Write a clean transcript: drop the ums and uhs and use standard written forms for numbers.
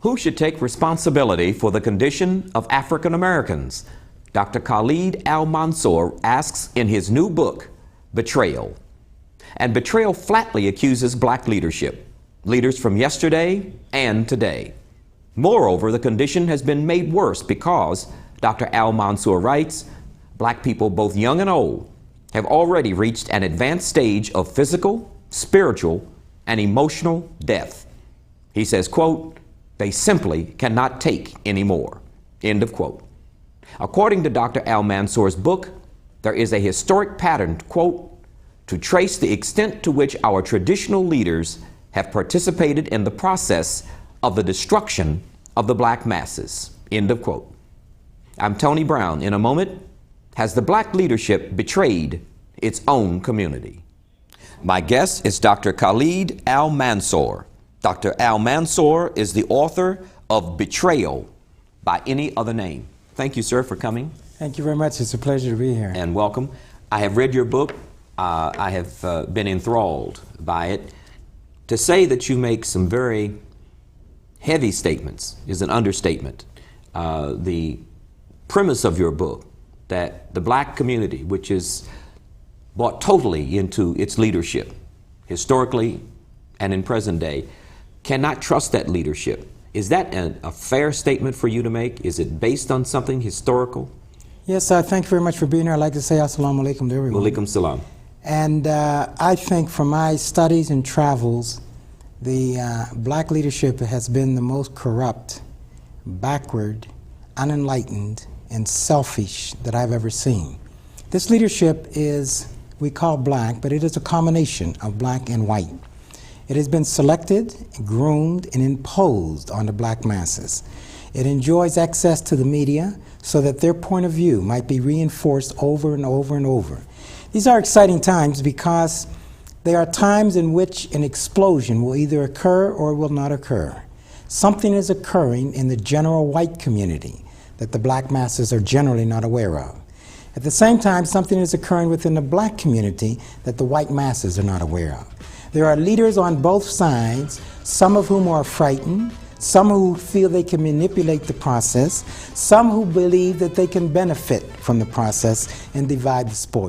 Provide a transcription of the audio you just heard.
Who should take responsibility for the condition of African Americans? Dr. Khalid Al-Mansour asks in his new book, Betrayal. And Betrayal flatly accuses black leadership, leaders from yesterday and today. Moreover, the condition has been made worse because, Dr. Al-Mansour writes, black people, both young and old, have already reached an advanced stage of physical, spiritual, and emotional death. He says, quote, they simply cannot take anymore, end of quote. According to Dr. Al-Mansour's book, there is a historic pattern, quote, to trace the extent to which our traditional leaders have participated in the process of the destruction of the black masses, end of quote. I'm Tony Brown. In a moment, has the black leadership betrayed its own community? My guest is Dr. Khalid Al-Mansour. Dr. Al-Mansour is the author of Betrayal by Any Other Name. Thank you, sir, for coming. Thank you very much. It's a pleasure to be here. And welcome. I have read your book. I have been enthralled by it. To say that you make some very heavy statements is an understatement. The premise of your book, that the black community, which is bought totally into its leadership, historically and in present day, cannot trust that leadership. Is that a fair statement for you to make? Is it based on something historical? Yes, thank you very much for being here. I'd like to say assalamu alaikum to everyone. Walaikum salam. And I think from my studies and travels, the black leadership has been the most corrupt, backward, unenlightened, and selfish that I've ever seen. This leadership is, we call black, but it is a combination of black and white. It has been selected, groomed, and imposed on the black masses. It enjoys access to the media so that their point of view might be reinforced over and over and over. These are exciting times because there are times in which an explosion will either occur or will not occur. Something is occurring in the general white community that the black masses are generally not aware of. At the same time, something is occurring within the black community that the white masses are not aware of. There are leaders on both sides, some of whom are frightened, some who feel they can manipulate the process, some who believe that they can benefit from the process and divide the spoil.